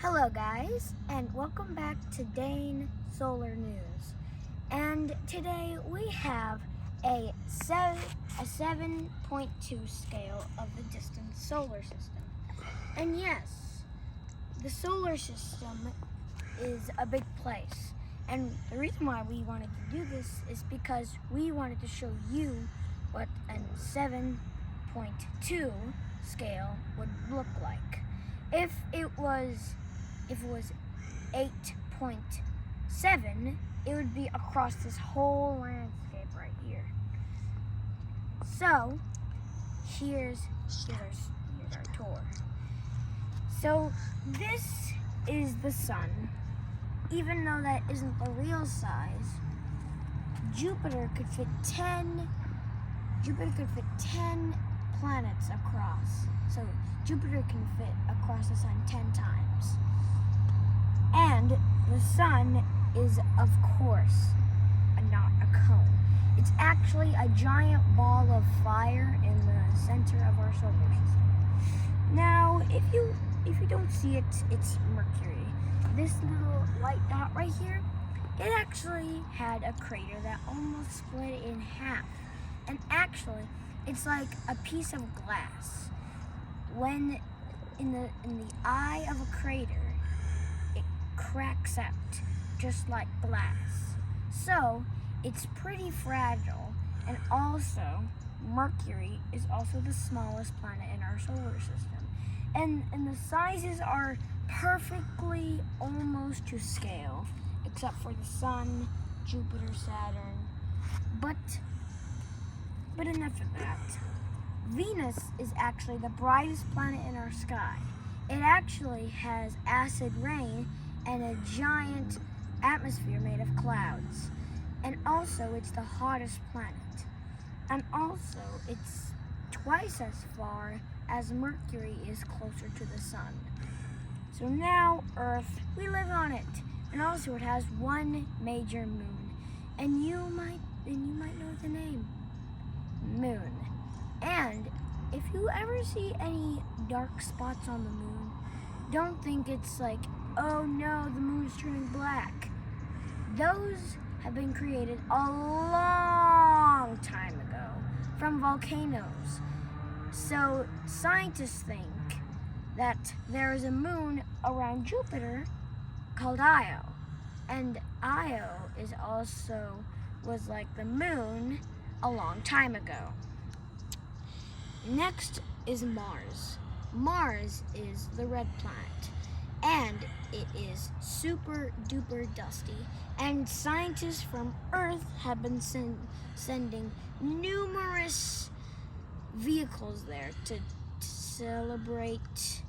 Hello guys, and welcome back to Dane Solar News. And today we have a 7.2 scale of the distant solar system. And yes, the solar system is a big place. And the reason why we wanted to do this is because we wanted to show you what a 7.2 scale would look like. If it was 8.7, it would be across this whole landscape right here. So here's our tour. So this is the sun. Even though that isn't the real size, Jupiter could fit 10 planets across. So Jupiter can fit across the sun 10 times. And the sun is, of course, not a cone. It's actually a giant ball of fire in the center of our solar system. Now, if you don't see it, it's Mercury. This little white dot right here, it actually had a crater that almost split in half. And actually, it's like a piece of glass. When in the eye of a crater, it cracks out just like glass. So it's pretty fragile, and also Mercury is also the smallest planet in our solar system. And the sizes are perfectly almost to scale, except for the Sun, Jupiter, Saturn. But enough of that. Venus is actually the brightest planet in our sky. It actually has acid rain and a giant atmosphere made of clouds. And also, it's the hottest planet. And also, it's twice as far as Mercury is closer to the sun. So now, Earth, we live on it. And also, it has one major moon. And you might know the name. Moon. And if you ever see any dark spots on the moon, don't think it's like, oh no, the moon's turning black. Those have been created a long time ago from volcanoes. So scientists think that there is a moon around Jupiter called Io. And Io was like the moon a long time ago. Next is Mars. Mars is the red planet, and it is super duper dusty, and scientists from Earth have been sending numerous vehicles there to celebrate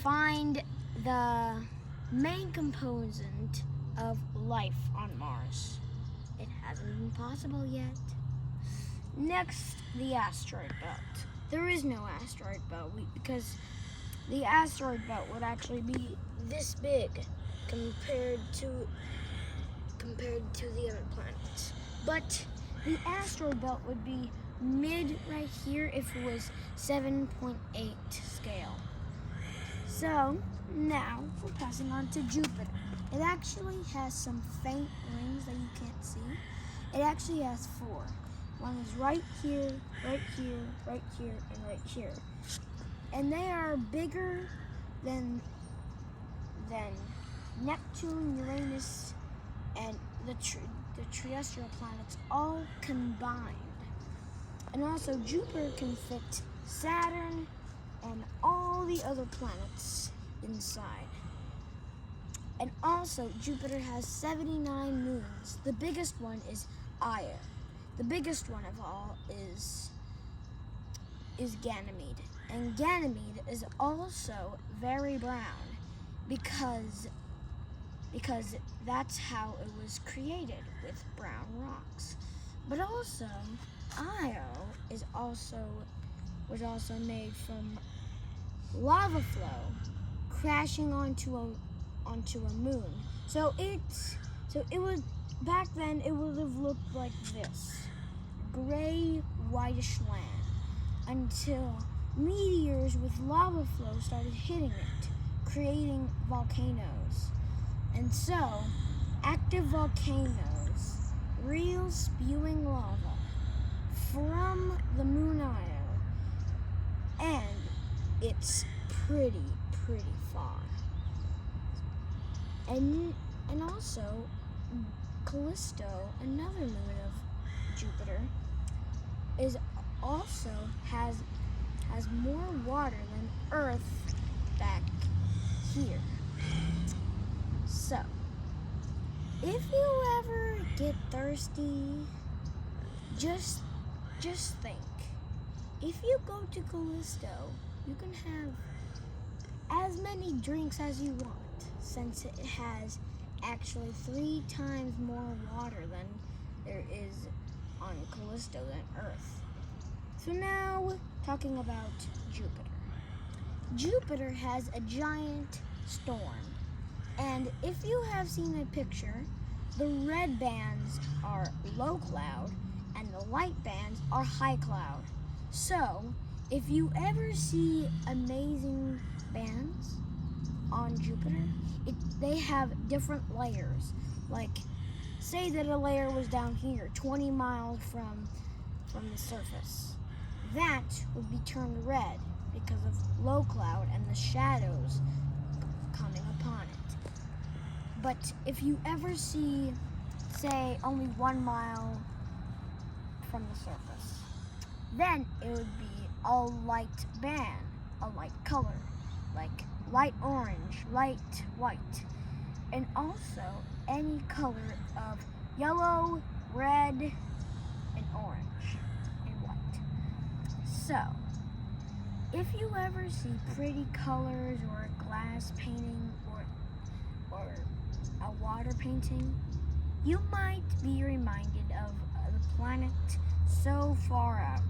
find the main component of life on Mars. It hasn't been possible yet. Next, the asteroid belt. There is no asteroid belt because the asteroid belt would actually be this big compared to the other planets. But the asteroid belt would be mid right here if it was 7.8 scale. So now we're passing on to Jupiter. It actually has some faint rings that you can't see. It actually has 4. One is right here, right here, right here, and right here. And they are bigger than Neptune, Uranus, and the terrestrial planets all combined. And also Jupiter can fit Saturn and all the other planets inside. And also, Jupiter has 79 moons. The biggest one is Io. The biggest one of all is Ganymede. And Ganymede is also very brown because that's how it was created, with brown rocks. But also, Io was also made from lava flow crashing onto a moon. So it would back then it would have looked like this. gray, whitish land until meteors with lava flow started hitting it, creating volcanoes. And so, active volcanoes, real spewing lava from the moon Io, and it's pretty far. And also, Callisto, another moon of Jupiter, is also has more water than Earth back here. So, if you ever get thirsty, just think. If you go to Callisto, you can have as many drinks as you want, since it has actually 3 times more water than there is on Callisto than Earth. So now, talking about Jupiter. Jupiter has a giant storm, and if you have seen a picture, the red bands are low cloud and the light bands are high cloud. So, if you ever see amazing bands on Jupiter, they have different layers. Like, say that a layer was down here, 20 miles from the surface. That would be turned red because of low cloud and the shadows coming upon it. But if you ever see, say, only 1 mile from the surface, then it would be a light band, a light color, like light orange, light white, and also any color of yellow, red, and orange, and white. So, if you ever see pretty colors or a glass painting or a water painting, you might be reminded of the planet so far out,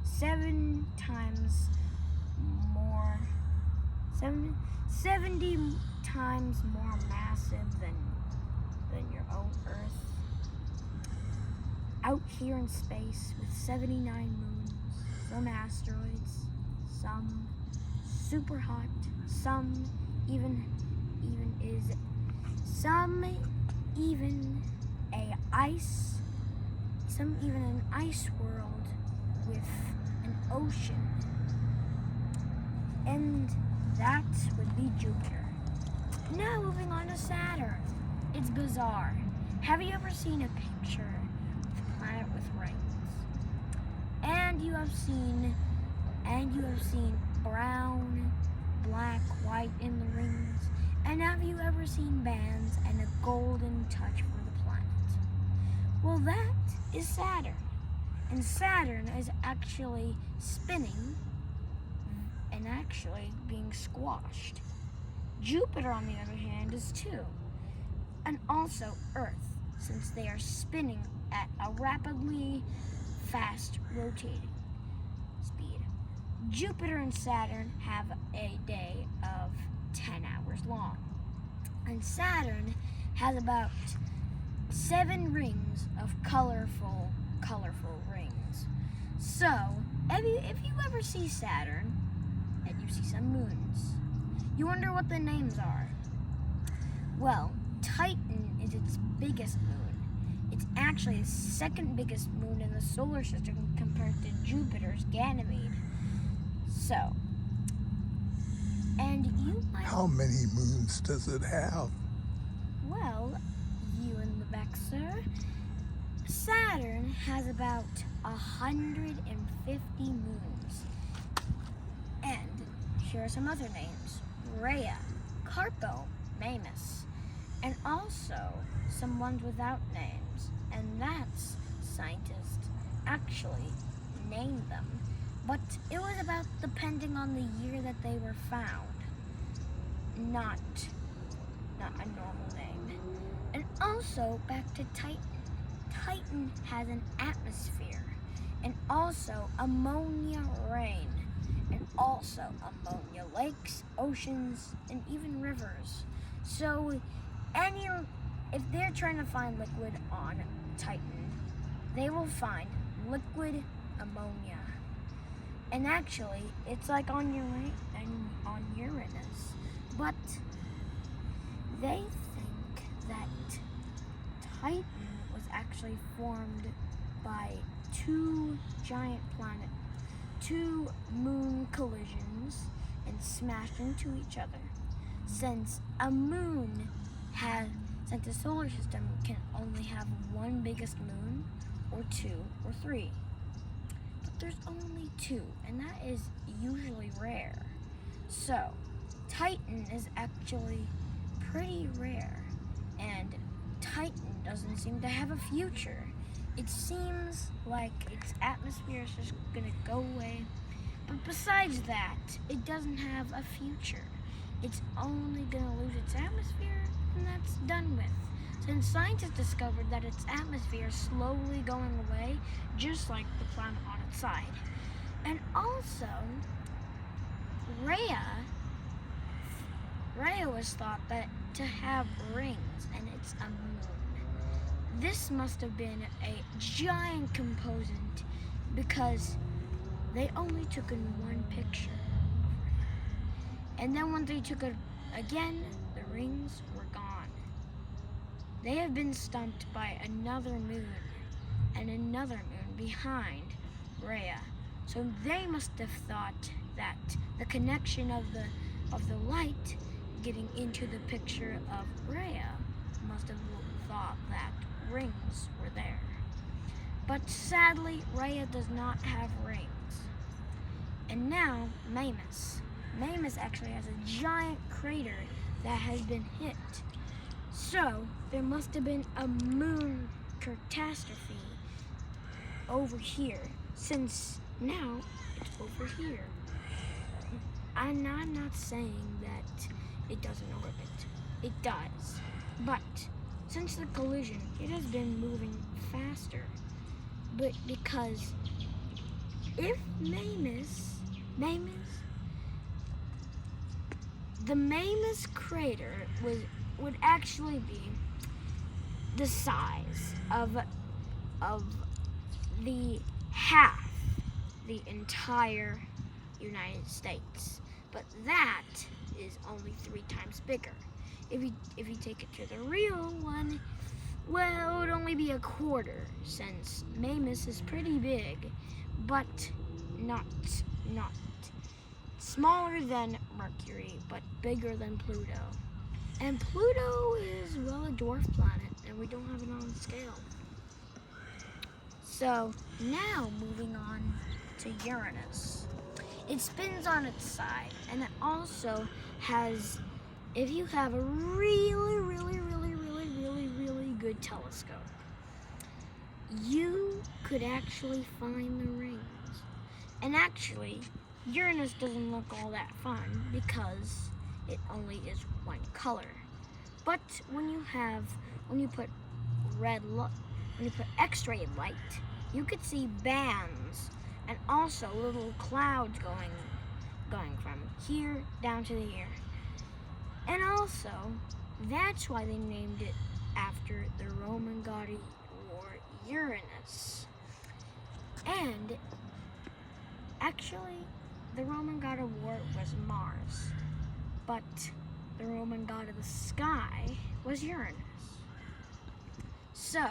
70 times more massive than your own Earth. Out here in space with 79 moons, some asteroids, some super hot, some even an ice world with an ocean. And that would be Jupiter. Now moving on to Saturn. It's bizarre. Have you ever seen a picture of a planet with rings? And you have seen brown, black, white in the rings. And have you ever seen bands and a golden touch for the planet? Well, that is Saturn. And Saturn is actually spinning and actually being squashed. Jupiter, on the other hand, is too. And also Earth, since they are spinning at a rapidly fast rotating speed. Jupiter and Saturn have a day of 10 hours long. And Saturn has about 7 rings of colorful rings. So, if you ever see Saturn, and you see some moons, you wonder what the names are. Well, Titan is its biggest moon. It's actually the second biggest moon in the solar system compared to Jupiter's Ganymede. So, and you might... How many moons does it have? Well, you in the back, sir. Saturn has about 150 moons. And here are some other names. Rhea, Carpo, Mamus, and also some ones without names. And that's scientists actually named them. But it was about depending on the year that they were found. Not a normal name. And also, back to Titan. Titan has an atmosphere, and also ammonia rain, and also ammonia lakes, oceans, and even rivers. So, if they're trying to find liquid on Titan, they will find liquid ammonia. And actually, it's like on Uranus. But they think that Titan was actually formed by two moon collisions and smashed into each other. Since the solar system can only have one biggest moon, or two, or three. But there's only two, and that is usually rare. So, Titan is actually pretty rare, and Titan doesn't seem to have a future. It seems like its atmosphere is just gonna go away. But besides that, it doesn't have a future. It's only gonna lose its atmosphere, and that's done with. Since scientists discovered that its atmosphere is slowly going away, just like the planet on its side. And also, Rhea was thought that to have rings, and it's a moon. This must have been a giant component because they only took in one picture of Rhea. And then when they took it again, the rings were gone. They have been stumped by another moon and another moon behind Rhea. So they must have thought that the connection of the light getting into the picture of Rhea must have thought that rings were there. But sadly, Rhea does not have rings. And now, Mimas. Mimas actually has a giant crater that has been hit. So, there must have been a moon catastrophe over here, since now it's over here. I'm not saying that it doesn't orbit. It does. But since the collision, it has been moving faster. But because if the Mimas crater would actually be the size of the entire United States. But that is only 3 times bigger. If you take it to the real one, well, it would only be a quarter, since Mimas is pretty big, but not smaller than Mercury, but bigger than Pluto. And Pluto is, well, a dwarf planet, and we don't have it on scale. So, now moving on to Uranus. It spins on its side, and it also has, if you have a really good telescope, you could actually find the rings. And actually, Uranus doesn't look all that fun because it only is one color. But when you put X-ray light, you could see bands and also little clouds going from here down to here. And also, that's why they named it after the Roman god of war, Uranus. And actually, the Roman god of war was Mars, but the Roman god of the sky was Uranus. So,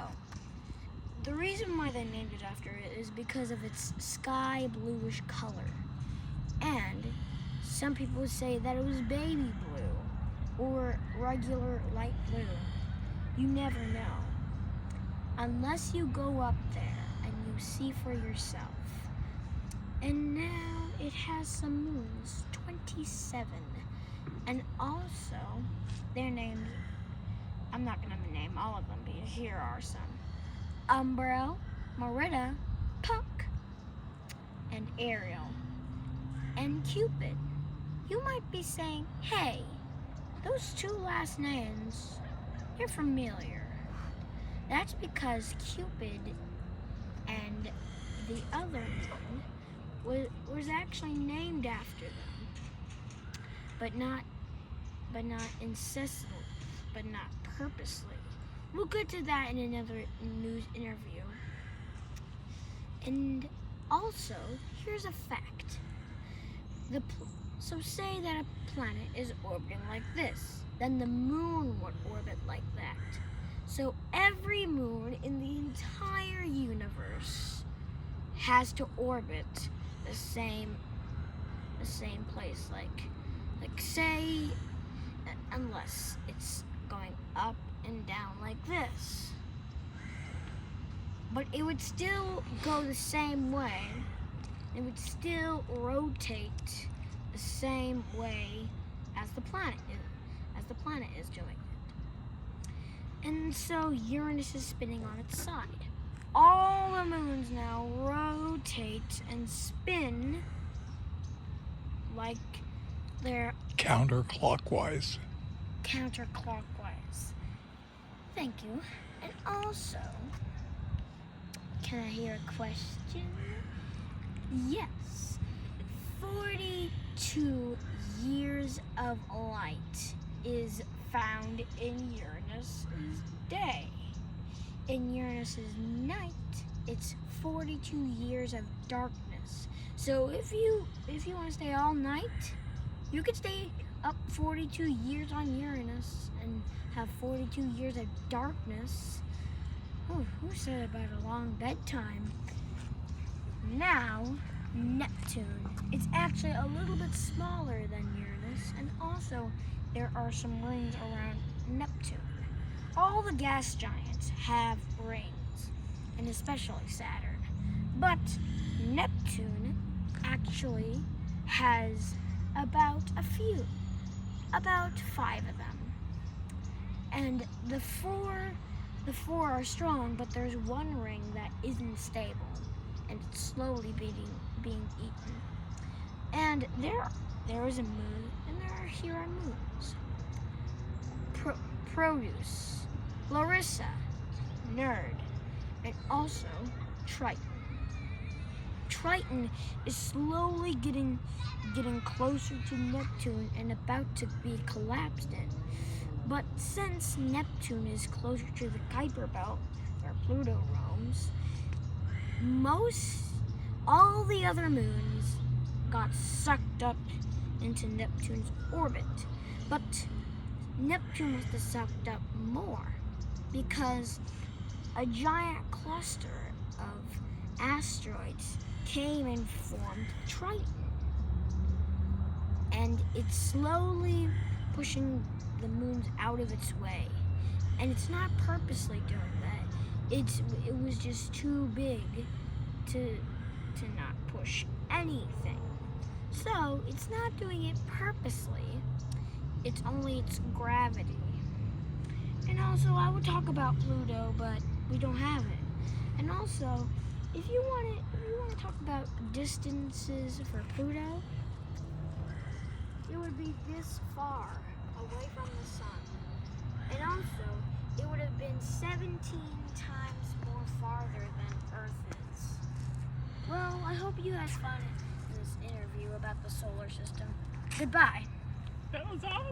the reason why they named it after it is because of its sky bluish color. And some people say that it was baby blue or regular light blue. You never know. Unless you go up there and you see for yourself. And now it has some moons, 27. And also, they're named, I'm not going to name all of them, but here are some. Umbriel, Merida, Puck, and Ariel, and Cupid. You might be saying, hey, those 2 last names, they're familiar. That's because Cupid and the other one was actually named after them, but not incessantly, but not purposely. We'll get to that in another news interview. And also, here's a fact. So say that a planet is orbiting like this, then the moon would orbit like that. So every moon in the entire universe has to orbit the same place, like say, unless it's going up and down like this. But it would still go the same way. It would still rotate the same way as the planet is doing it. And so Uranus is spinning on its side. All the moons now rotate and spin like they're Counterclockwise. counterclockwise. Thank you. And also, can I hear a question? Yes. 42 years of light is found in Uranus's day. In Uranus's night, it's 42 years of darkness. So if you want to stay all night, you could stay up 42 years on Uranus and have 42 years of darkness. Oh, who said about a long bedtime? Now, Neptune. It's actually a little bit smaller than Uranus, and also there are some rings around Neptune. All the gas giants have rings, and especially Saturn. But Neptune actually has about 5 of them. And the four are strong, but there's one ring that isn't stable, and it's slowly being eaten. And there is a moon, and here are moons. Produce, Larissa, Nerd, and also Triton. Triton is slowly getting closer to Neptune and about to be collapsed in. But since Neptune is closer to the Kuiper Belt, where Pluto roams, all the other moons got sucked up into Neptune's orbit. But Neptune must have sucked up more because a giant cluster of asteroids came and formed Triton. And it's slowly pushing the moons out of its way. And it's not purposely doing that. It was just too big to not push anything. So it's not doing it purposely. It's only its gravity. And also, I would talk about Pluto, but we don't have it. And also, if you want to talk about distances for Pluto, it would be this far away from the sun. And also, it would have been 17 times more farther than Earth is. Well, I hope you had fun in this interview about the solar system. Goodbye. That was awesome.